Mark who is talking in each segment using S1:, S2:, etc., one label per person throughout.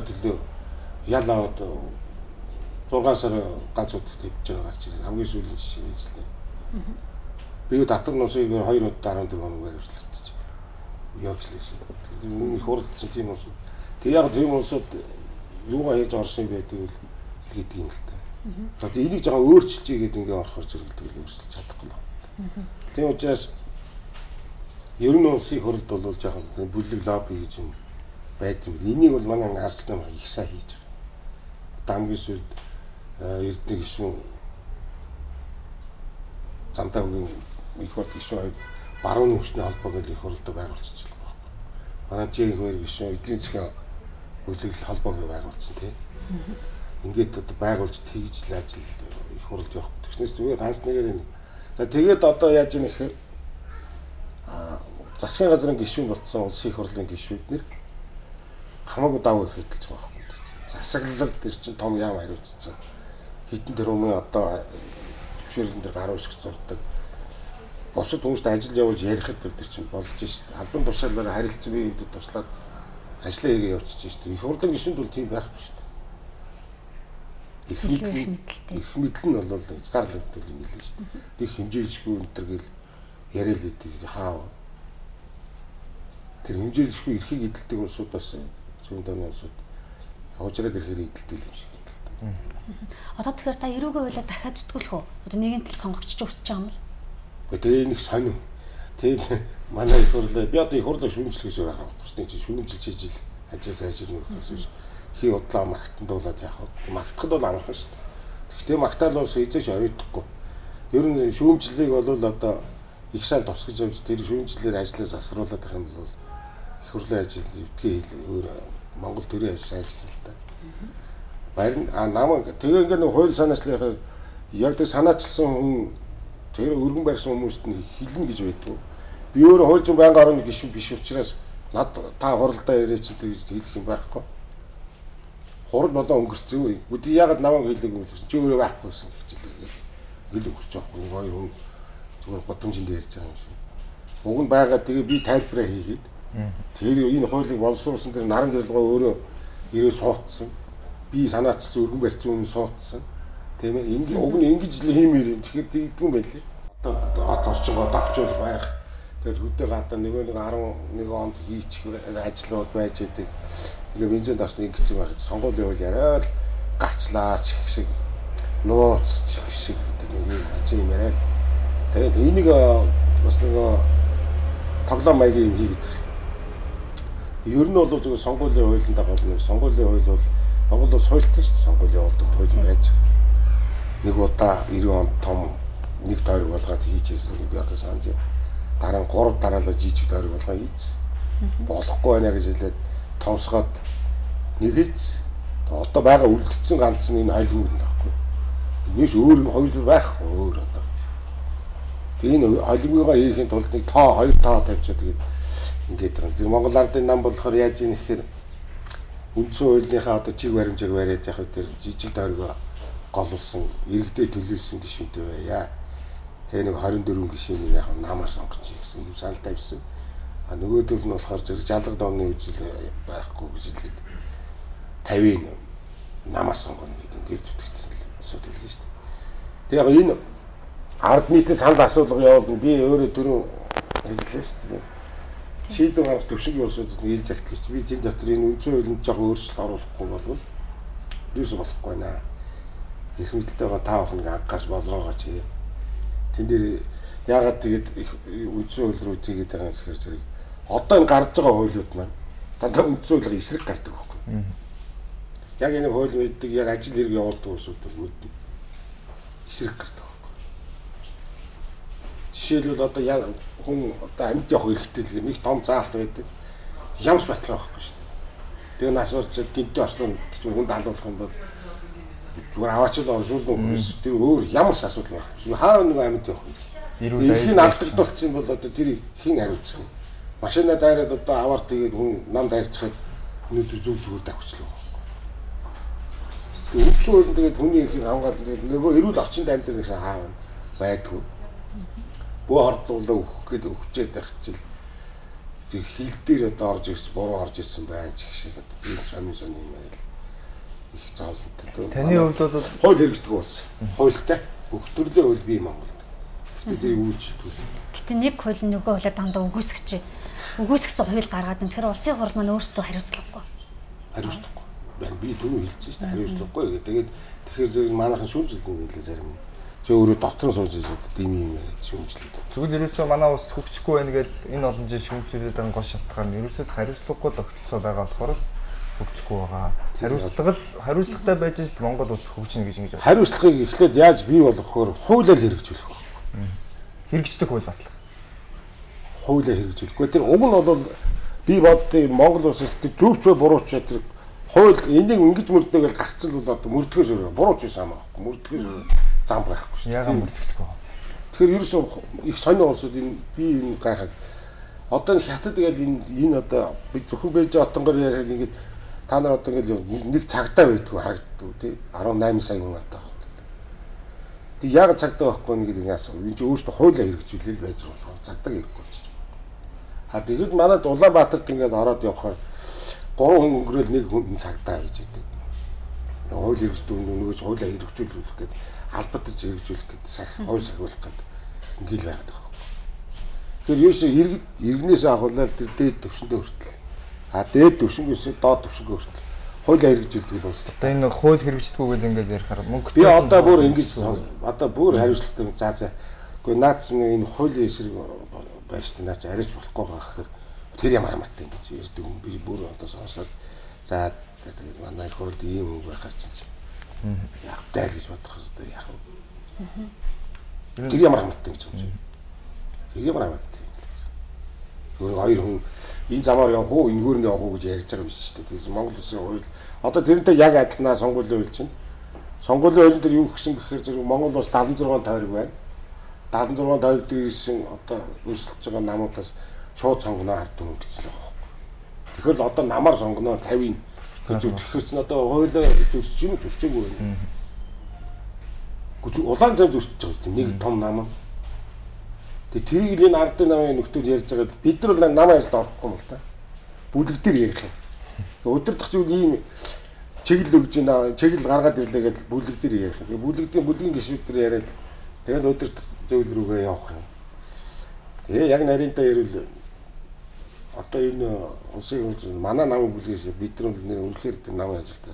S1: төлөө ялаа одоо 6 сар ганц удаа тавьж байгаа гарч ирээ. Хамгийн сүүлийн жишээ гэж л. Би татвар нусыг 2 удаа 14 хоног барьж явж лээсэн. Нэг хурдсан тийм ус. Тэг яг тийм усууд юугаа хийж орсон байдаг л гэдэг юм л та. За энийг жоохон өөрчилж игээд ингээ орохоор зэрэгэлдэг л өөрчилж чадахгүй л. Тийм учраас ер нь улсын хурлд бол жоохон бүлэг лобби гэж юм байт юм. Энийг бол манай арчлан их сайн хийж байгаа. Хамгийн сүүлд Эрдэнэ гишүүн Цантаагийн их бол гишүүн барууны хүчний холбоог л их хурлд байгуулчихсан л байна. Манай J2 гишүүн эдийн засгийн бүлэглэл холбоог байгуулсан тийм. Ингээд одоо байгуулж тэгж л ажил их хурлд явах. Тэгснээс зүгээр ганц нэгээр. За тэгээд одоо яаж ийм ихээр засгийн газрын гишүүн болсон улсын их хурлын гишүүднэр хамаагүй даваа хэлж байгаа байхгүй. Засаглал дээр чинь том яам хариуцсан. Хитэн тэрүүмээ одоо зөвшөөрлөн дээр гаруй шиг зурдаг. Босод хүмүүст ажил явуулж ярихад бол тэр чинь болж шít. Албан тушаалаар харилцан биеидэд туслаад ажлаа хийгээ явуулчих шít. Их хурлын гишүүнд бол тийм байхгүй шít. Их мэдл нь бол хязгаарлагддаг юм хэлээ шít. Их хэмжээлшгүй өнтер гэл яриа л идэг хаа. Тэр хэмжээлшгүй эрхийг эдэлдэг улсууд бас зүүн давны улсууд хожроод ирэхээр эдэлдэг юм шиг байна.
S2: Одоо тэгэхээр та эрүүгээ хуйлаа дахиад зэтгүүлэх үү? Одоо нэгэн тал сонгогчч өсөж байгаа юм л.
S1: Тэгээ нэг сонирм. Тэгээд манай их хурлаа би одоо их хурлаа шүүмжлэхээс өөр аргагүй шүү дээ. Шүүмжилж хийж ил ажил сайжруулах гэсэн. Хий удлаа магтандуулаад яах вэ? Магтахад бол амархан шүү дээ. Гэхдээ магтаал бол эзэж оройтхгүй. Ер нь шүүмжлэлийг бол одоо их сайн тусгаж явж тэр шүүмжлэлээр ажлаас асруулаад байх юм бол их хурлын ажил эвдгээ өөр Монгол төрийн ажил ажиллана л да. Баяр намайг тэгээ ингээд нэг хууль санаачлахаар яг тэр санаачилсан хүн тэр өргөн барьсан хүмүүст нь хэлнэ гэж байдгүй. Би өөрөө хууль зүйн байнгын орны гишүүн биш учраас над та хуралдаа ирээч гэж хэлэх юм байхгүй. Хурал болоо өнгөрцөө үе. Бүдий ягаад намайг хэлдэг юм бэ? Чи өөрөө байхгүйсэн гэж хэлээ. Гэл өнгөрч байгаа хүн хоёр хүн зүгээр годомжинд ярьж байгаа юм шиг. Уг нь байгаа тэгээ би тайлбараа хийгээд тэр энэ хуулийг боловсруулсан тэр наран зорилгоо өөрөө ирээ суудсан. Би санаачилсан өргөн барьсан хүн суудсан. Тийм ээ. Ингээ уг нь ингэж л хиймээр юм. Тэгэхээр тэгдэггүй байлээ. Одоо очгоо дагчуулах байх. Тэгээд хөдөө гадаа нэг 11 онд хийчих ажлууд байж идэг. Ингээ бензин давсны ингэсэн байх. Сонгуулийн үйл яриад гацлаа чих шиг нууц чих шиг нэг юм ажил юм яриа л. Тэгээд энийг бас нөгөө тоглоом маягийн юм хийгээд. Ер нь бол зөвхөн сонгуулийн хуулинд дагаад сонгуулийн хууль бол Монгол улс хуультай шүү дээ. Сонгуулийн явуулдаг хууль байж. Нэг удаа 90 онд том нэг тойрог болгоод хийчихсэн би одоо санаж байна. Дараа нь 3 дараалал жижиг тойрог болгоо хийсэн. Болохгүй байна гэж хэлээд томсгоод нэгээц. Одоо байгаа үлдсэн ганц энэ хайлгууд л байхгүй. Энэс өөр нь хууль байхгүй өөр одоо. Тэгээ энэ хайлгуугаа хийхин тулд нэг тоо 2 тоо тавьчихад тэгээд ингээд байгаа. Монгол ардын нам болохоор яаж ийм ихээр үндсэн хуулийнхаа одоо чиг баримжааг бариад явах дээр жижиг тойргоо голлсон иргэдэд төлөвлөсөн гишүүнтэй байя. Тэгээ нэг 24 гишүүнийг яг намаар сонгочих гэсэн юм санал тавьсан. А нөгөөдөл нь болохоор зэрэг жалга дооны үзэл байхгүй гэж хэлээд 50 намаар сонгоно гэдэг ингээд зүтгэсэн асуудал хэлсэн шүү дээ. Тэгээ яг энэ ард нийтийн санал асуулга явуулна. Би өөрөө түрүү хэллээ шүү дээ. Шийдвэр гаргах төвшингийн улсуудад нэг ил загтлж би тийм дотор энэ үндсэн хуулинд жоохон өөрчлөлт оруулахгүй бол юусэн болохгүй наа. Их мэдлэлтэйгээ та бүхэн анхаарч болгоогооч. Тэн дээр яагаад тэгээд үндсэн хууль руу тийгээд байгаа юм гэхээр зэрэг одоо энэ гарч байгаа хуулиуд маань дандаа үндсэн хуулийг эсрэг гардаг байхгүй. Яг энэ хууль мэддэг яг ажил хэрэг явуулдаг улсууд бол мэднэ. Эсрэг гардаг байхгүй. Жишээлбэл одоо яг хүн одоо амьд явах хэрэгтэй л нэг том заалт байдаг. Ямс батлаа байхгүй шүү дээ. Тэгээ насууч гинтээ ослон хүн даалуулах юм бол зүгээр аваач л оршуулна хүмүүс. Тэр өөр ямар ч асуудал байх. Хаа нэг амьд явах хэрэгтэй. Эрхийн алдагдуулсан бол одоо тэр хин хариуцах юм. Машина дайраад одоо аваар тэгээд хүн нам дайрчихад өнөөдөр зүг зүгээр давхчлаа. Тэгээд үндсэн хууль тэгээд хүний эрхийг хамгаална. Тэгээд нөгөө эрүүл орчинд амьд нэг хаав байдгүй. Бөө хордлуулаа өгөх гээд өгчээд байх чил тэг хил дээр одоо орж ирсэн буруу орж ирсэн байх шиг ийм сони юм байл. Их зовлонтой.
S3: Таны хувьд бол
S1: хууль хэрэгждэг болсон. Хуультай бүх төрлийн хууль бий Монголд. Гэтэ тэрийг үйлчлүүлдэг.
S2: Гэтэ нэг хууль нөгөө хуулиа дандаа үгүйсгэж. Үгүйсгсэн хууль гаргаад энэ тэр улсын хурл маань өөрсдөө хариуцлагагүй.
S1: Хариуцлагагүй. Би түрүү хэлсэн шүү дээ. Хариуцлагагүй гэдэг. Тэгэхээр зэрэг манайхан шүүмжлэлт юм гэлээ зарим нь. Чи өөрөө дотор сууж ирээд дими юм яриад шүүмжлэлт.
S3: Тэгвэл ерөөсөө манай ус хөгжихгүй байна гэж энэ олон жил шүүмжлүүлээд байгаа гол шалтгаан нь ерөөсөө хариуцлагагүй тогтолцоо байгаа болохоор л хөгжихгүй байгаа. Хариуцлагатай байж л Монгол ус хөгжинэ гэж ингэж байна.
S1: Хариуцлагыг эхлээд яаж бий болгохоор хуулиар хэрэгжүүлэх вэ?
S3: Хэрэгждэг хууль батлах.
S1: Хуулиар хэрэгжүүлэхгүй. Тэр уг нь бол би боддоо Монгол улсаас зөвч бай бурууч тэр хууль энийг ингэж мөрднө гэж гарцсан л бол одоо мөрдөхөөс өөр бурууч байсан аахгүй. Мөрдөхөөс зам байхгүй шүү дээ.
S3: Яагаад мөрдөгдөхгүй?
S1: Тэгэхээр ерөөсөө их сонио улсууд энэ би энэ гайхаад одоо энэ хятад тэгэл энэ одоо би зөвхөн бэж отонгоор яриад ингэж та нар одоо ингээл нэг цагтаа байдгүй харагддаг тий 18 сая хүн одоо. Тэг яг цагтаа байхгүй нэг ингэ асуу. Энэ чинь өөртөө хуулиа хэрэгжүүлэл байж байгаа болохоор цагтаа хийхгүй болчих. А тэгэд манад Улаанбаатарт ингээд ороод явхаар 3 хүн өнгөрөөл нэг хүнд цагтаа хийж идэг. Хууль хэрэгжүүлэх нөгөөж хуулиа хэрэгжүүлэх гэдэг албатж хэрэгжүүлэх гэдэг сах хууль сахиулах гэдэг ингээл байгаад байгаа. Тэгэхээр ерөөсөө иргэнээс агуулаад тэр дээд төвшөндөө хүртэл дээд төвшнгөөс доод төвшнгөө хүртэл хуулиа хэрэгжүүлдэг бол
S3: одоо энэ хууль хэрэгждэггүй гэж ингээд ярихаар мөнгө
S1: би одоо бүр ингэж одоо бүр хариуцлагатай за үгүй наац энэ хуулийн эсрэг байж та наач арайч болохгүй байгаа гэхээр тэр ямар хамаатай ингэж ярьдаг юм би бүр одоо сонсоод за тэгээд манай хурд ийм үг байхаар чинь яг дайл гэж бодох хэрэгтэй яах вэ? Тэр ямар хамаатай гэж бодож байна. Тэр ямар хамаатай. Өөр хоёр хүн энэ замаар явах уу, энэ хөрөнд явах уу гэж ярьж байгаа юм биш үү? Тэгэхээр Монгол Улсын хууль одоо тэрнтэй яг адилнаа сонгуулийн хууль чинь. Сонгуулийн хуулинд тэр юу гэсэн бэхээр зэрэг Монгол Улс 76 тойрог байна. 76 тойрог дээрсэн одоо өрсөлдөж байгаа намуудаас шууд сонгоно ард түмэн гэсэн л байгаа. Тэгэхээр л одоо намаар сонгоно 50-ийн тэгэхээр чинь одоо хуулиа зөрчиггүй байна. Улаан зам зөрчиж байгаа нэг том нам. Тэгээ тэрийг л энэ ардын намын нөхдүүд ярьж байгаа бид нар бол нам ажилд орохгүй юм л та. Бүлэг дээр ярих юм. Өдөртөх зүйл ийм чиглэл өгж байна. Чиглэл гаргаад ирлээ гэж бүлэг дээр ярих. Тэгээ бүлгийн гишүүд дээр яриад тэгэл өдөртөх зүйл рүүгээ явах юм. Тэгээ яг нарийнтаа ярил одоо энэ улсын хурц манай намын бүлгээс бид нар нэр үнэхээр тэр намын ажилд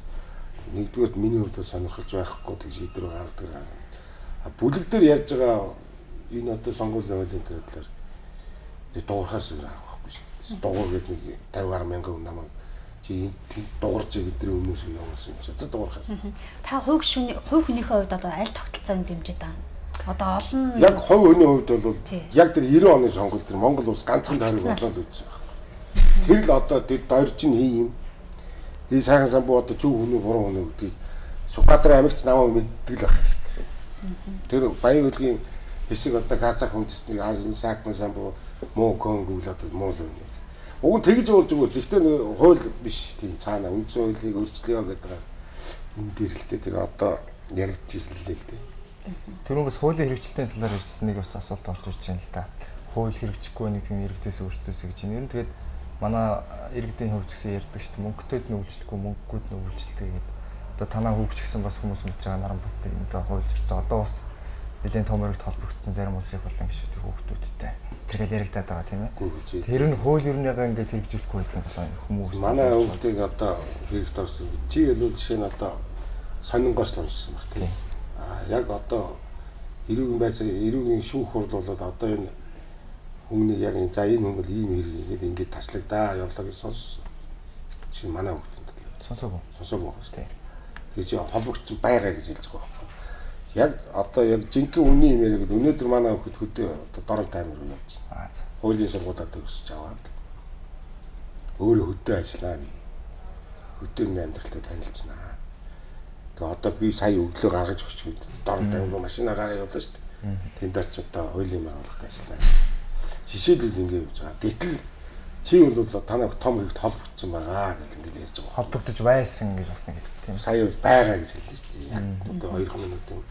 S1: нэгдүгээр миний хувьд сонирхож байхгүй тэг шийдвэр гаргадаг. Бүлэг дээр ярьж байгаа энэ одоо сонгуулийн хуулийн талаар тэг дуурхаас байхгүй шүү. Дугуур гэдэг нэг 50 мянган хүн намайг чи дуурж бидний өмнөөс явуулсан юм чи одоо дуурхаас.
S2: Та хувь хүнийхээ хувьд одоо аль тогтолцоонд дэмжиж байгаа? Одоо олон
S1: яг хувь хүний хувьд бол яг тэр 90 оны сонгуульд тэр Монгол улс ганцхан тойрог болоод үзсэн байна. Тэр л одоо тэр дойрч нь хий юм. Энэ сайхан самбуу одоо зөв хүн үү буруу хүн үү гэдгийг Сүхбаатар аймагч намайг мэддэг л байх хэрэгтэй. Тэр Баян хөлгийн хэсэг одоо Казах үндэстний энэ сайхан самбуу муу Конго л одоо муу л юм. Уг нь тэгж уур зүгээр. Гэхдээ хууль биш тийм цаана үндсэн хуулийг өөрчлөё гэдэг энэ дээр л тэгээ одоо яригдчих хэллээ л дээ.
S3: Түрүүнээс хуулийн хэрэгжилтийн талаар ярьжсэн нэг бас асуулт орж ирж байна л да. Хууль хэрэгжихгүй нэг тийм иргэдээс өөрсдөөсөө гэж юм. Ер нь тэгээд манай иргэдийн хөвч гэсэн ярьдаг шүү дээ. Мөнгөтөд нь өвчлөхгүй, мөнгөгүүд нь өвчлөлтэй гэдэг. Одоо танаа хөвч гэсэн бас хүмүүс мэдж байгаа Наранбаатар энэ хууль зөрчсөн. Одоо бас нэлээд том өргөд холбогдсон зарим улсын хурлын гишүүдийн хүүхдүүдтэй. Тэргээл яригадаад байгаа тийм ээ. Тэр нь хууль ерөнийгаа ингээд хэрэгжүүлэхгүй байдаг болоо хүмүүс.
S1: Манай хүүхдийг одоо хэрэгт орсон. Чи ялуу жишээ нь одоо сонингоос л уншсан баг тийм. Яг одоо эрүүгийн байцаа эрүүгийн шүүх хурл бол одоо энэ хүмүүний яг за энэ хүн бол ийм хэрэггээд ингээд таслагдаа явлаа гэж сонссон. Чи манай хүүхдийн
S3: сонсоогүй
S1: шүү дээ. Тэгээ чи холбогдсон байгаа гэж хэлж байгаа байхгүй. Яг одоо яг жинхэнэ үнийн юм яриад өнөөдөр манай хүүхд хөдөө одоо дорог таймер руу явж байна. Хуулийн сургуулиуд төгсөж аваад өөрөө хөдөө ажиллаа. Хөдөөний амьдралтай танилцнаа. Тэгээ одоо би сая өглөө гаргаж өгч дорог таймер руу машинаар гараа явлаа шүү дээ. Тэнд очиж одоо хуулийн байгууллагад ажиллаа. Жишээлбэл ингэ явж байгаа. Гэтэл чи бол танай том хэрэгт холбогдсон байгаа гэж ингэ ярьж байгаа.
S3: Холбогдож байсан гэж бас нэг хэлсэн тийм.
S1: Сая байгаа гэж хэлсэн шүү дээ. Яг одоо 2 минут юм.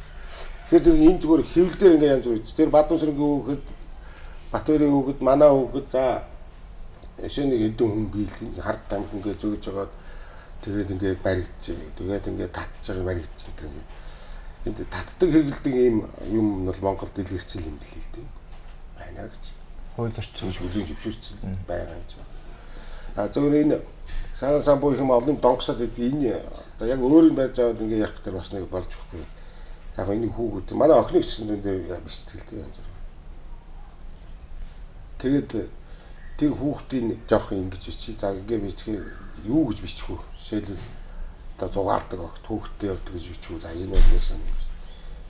S1: Тэгэхээр зөв энэ зүгээр хэвлэлээр ингэ янз бүр. Тэр Баатуусрынгийн хүүхэд, Батбаярын хүүхэд, манай хүүхэд за нэг эдэн хүн биелдэг хард тамхи ингээ зөөж жагаад тэгээд ингээд баригдчих. Тэгээд ингээд татж байгаа баригдчих гэдэг ингээд. Энд татдаг хэрэгэлдэг юм бол Монголд дэлгэрсэн юм билээ л дээ. Байна гэж.
S3: Хууль зөрчил
S1: хөдөлгөөний зөвшөөрсөн байгаа юм чинь. Зөвхөн энэ сайн самбуу их юм олон донгосоод идэг энэ яг өөрийн барьж аваад ингээ явах гэдэг бас нэг болж өгөхгүй. Яг энэ хүүгүүд манай охины гэсэн дээр биш сэтгэлтэй юм. Тэгээд тэг хүүхдийн жоох ингэж бичиж за ингээ бичгээ юу гэж бичих вэ? Жишээлбэл одоо зугаалдаг огт хүүхдтэй явдаг гэж бичих үү? За энэ бол нэг сонь.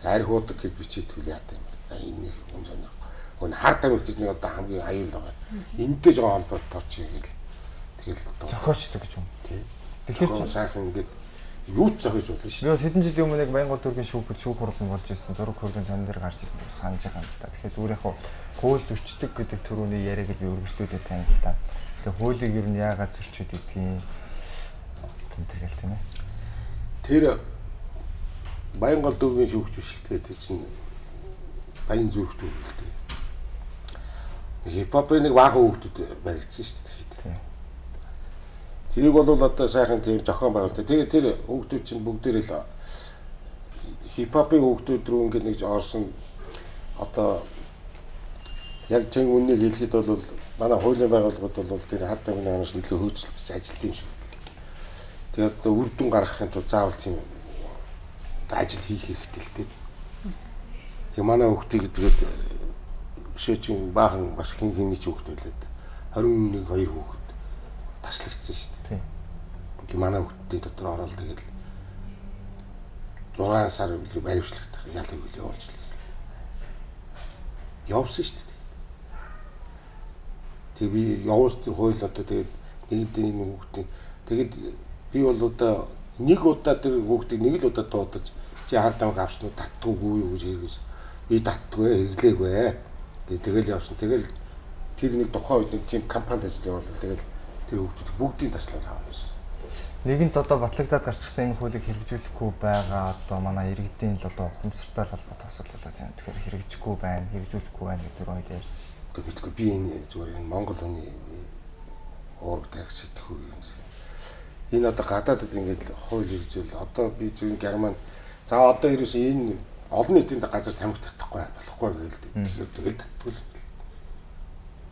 S1: Арх уудаг гэж бичээдгүй яадаг юм. За энэ нэг хүн сонь. Өн хар тамхи гэж нэг одоо хамгийн аюул байгаа. Энэтэй жоо холбоотой ч юм. Тэгэл одоо
S3: зохиочдөг гэж юм.
S1: Тий.
S3: Тэгэхээр
S1: сайхан ингээд юу ч зохиож болно шүү.
S3: Юу хэдэн жилийн өмнө нэг Монгол төргийн шүүх хурдан болж ирсэн. Зураг хөргөн сан дээр гарч ирсэн гэж санаж байгаа юм л да. Тэгэхээр зүгээр яг хууль зөрчдөг гэдэг төрөний яриаг л би өргөжлүүлээд тань л да. Тэгээ хуулийг ер нь яагаад зөрчиж идэгин тэнтэргээл тийм ээ.
S1: Тэр Монгол төргийн шүүгч бишэлтэй чинь баян зүрх төрөлтэй. Хипхопын нэг баахан хүүхдүүд баригдсан шүү дээ. Тэрийг бол одоо сайхан тийм зохион байгуулалт. Тэгээд тэр хүүхдүүд чинь бүгдээр л хипхопын хүүхдүүд рүү ингээд нэг орсон одоо яг чинь үннийг хэлэхэд бол манай хуулийн байгууллагууд бол тэр хард тамхины оноос нөлөө хөөцөлдөж ажилт юм шиг. Тэгээд одоо үр дүн гаргахын тулд заавал тийм ажил хийх хэрэгтэй л дээ. Тэгээ манай хүүхдийг тэгээд шээ чинь баахан бас хин хинний ч хүүхд байлаа. 21 2 хүүхд таслагдсан шүү дээ. Ингээ манай хүүхдийн дотор ороод тэгэл 6 сар баримтлагт ялаг үйл явуулчихлаа. Явсан шүү дээ. Тэг би явуулсан хууль одоо тэгээд нэгдийн хүүхдийн тэгээд би бол одоо нэг удаа тэр хүүхдийг нэг л удаа дуудаж чи хард тамхи авсан уу татдаггүй юу гэж хэрэгээс би татдаггүй хэрэглээгүй. Тэгэл явсан. Тэгэл тэр нэг тухайн үед нэг тийм компанид ажиллаж явал тэгэл тэр хүүхдүүд бүгдийн таслал авсан.
S3: Нэгэнт одоо батлагдаад гарчихсан энэ хуулийг хэрэгжүүлэхгүй байгаа одоо манай иргэдийн л одоо ухамсартай л холбоотой асуудал байна. Тэгэхээр хэрэгжихгүй байна, хэрэгжүүлэхгүй байна гэдэг хоёул ярьсан шүү.
S1: Гэхдээ битгүй би энэ зүгээр энэ Монгол хүний уурга тарих сэтгэхгүй юм шиг. Энэ одоо гадаадд ингээд хууль хэрэгжүүл одоо би зөвхөн Герман за одоо ерөөс энэ олон нийтийн газар тамхи татахгүй болохгүй гээл тэгэхээр тэгэл татдаггүй л.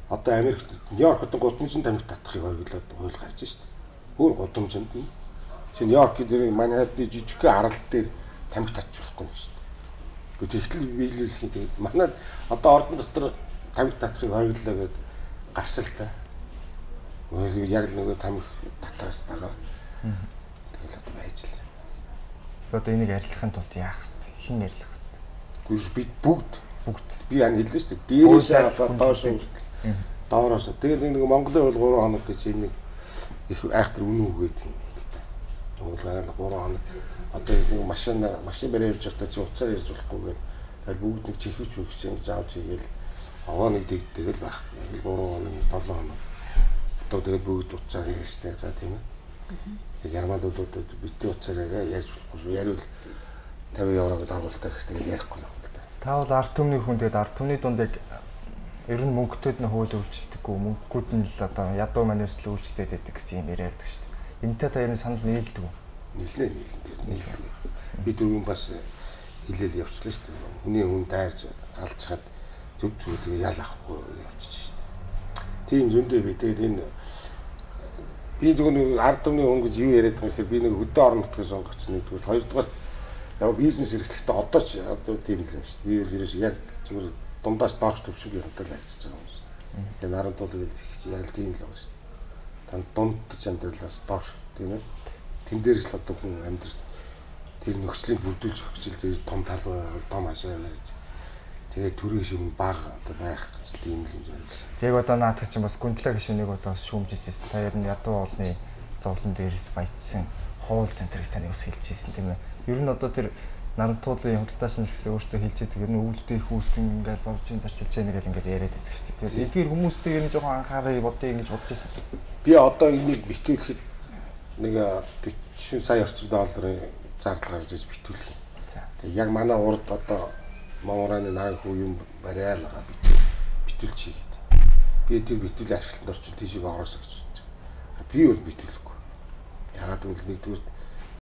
S1: Одоо Америкт Нью-Йоркт гудамжинд тамхи татахыг хориглоод хууль гарч шүү дээ. Өөр гудамжинд нь чи Нью-Йорк дээр Манхэттны жижиг арал дээр тамхи татчих болохгүй юм шүү дээ. Гэхдээ тэгтэл биелүүлэх тэгээд манайд одоо ордон дотор тамхи татахыг хориглолоо гэд гарсал та. Яг л нөгөө тамхи татахаас тагаа. Тэгэл одоо байж л.
S3: Одоо энийг арилгахын тулд яах вэ? Хэн арилгах вэ?
S1: Гүрс бид бүгд би яа хэллээ шүү дээ. Дээрээс доош доороос. Тэгээд нэг Монголын бол 3 хоног гэж энэ их айхтар үнэн үгээд юм л да. Уулгараа 3 хоног одоо нэг машин бариад явж байхдаа чи уцаар ярьж болохгүй гэл бүгд нэг чихвч өгч ингэ заавч хийгээл аваа нэг тэгэл байх. 3 хоног 7 хоног. Одоо тэгээд бүгд уцаар ярьжтэй байгаа тийм ээ. Яг Германд бол битээ уцаараа яаж болохгүй шүү. Яривал 50 еврогод оруулалтаа гэхдээ ярихгүй юм л да.
S3: Та бол ард түмний хүн тэгээд ард түмний дунд яг ер нь мөнгөтөд нь хууль үйлчлдэггүй мөнгөд нь л одоо ядуу манерсл үйлчлээд байдаг гэсэн юм яриад шүү дээ. Энэтэй та ер нь санал нийлдэг үү?
S1: Нийлнэ. Би түрүүн бас хэлээл явчлаа шүү дээ. Хүний хүн дайрч алцхад зүг тэгээ ял авахгүй явчих шүү дээ. Тийм зөндөө би тэгээд энэ би зөвхөн ард түмний хүн гэж юу яриад байгаа гэхээр би нэг хөдөө орон нутгаас сонгогдсон нэгдүгээр хоёрдугаар яг бизнес эрхлэхдээ одоо ч одоо тийм л байна шүү дээ. Би ерөөс яг зүгээр дундаас доош төвшөг явдал ажиллаж байгаа юм шүү дээ. Тэгээ наран тулыг яг л тийм л байгаа шүү дээ. Танд дундч амьдралаас доош тийм ээ. Тэн дээрс л одоо хүн амьдрал тэр нөхцөлийг бүрдүүлж өгч л тэр том талбай байвал том ашаа байж. Тэгээ төрийн шүүн баг одоо байх гэж тийм л юм зориулсан.
S3: Яг одоо наадах чинь бас гүндлэг гişэнийг одоо шүүмжиж ирсэн. Та ер нь ядуу олны зовлон дээрээс баяжсан хууль центр гэж таны ус хэлж ирсэн тийм ээ. Ер нь одоо тэр нарантуулын худалдаасан гэсэн өөртөө хэлж байгаа ер нь өвөлдөх үйлдэл ингээд зовжин зарчилж яана гэл ингээд яриад байдаг шүү дээ. Тэгээд эдгээр хүмүүстэй ер нь жоохон анхаарал бодъё ингэж бодож ирсэн.
S1: Би одоо энийг битүүлэхэд нэг 40 сая орчим долларын зардал гаргаж битүүлэх. Тэгээд яг манай урд одоо Монголын наран хүү юм бариалгаа битүүлчихье гэдэг. Би тэр битүүлийн ашиглалтанд орчин тийшээ ороосоо гэж бодож. Би бол битүүлэхгүй. Ягаад гэвэл нэгдүгээр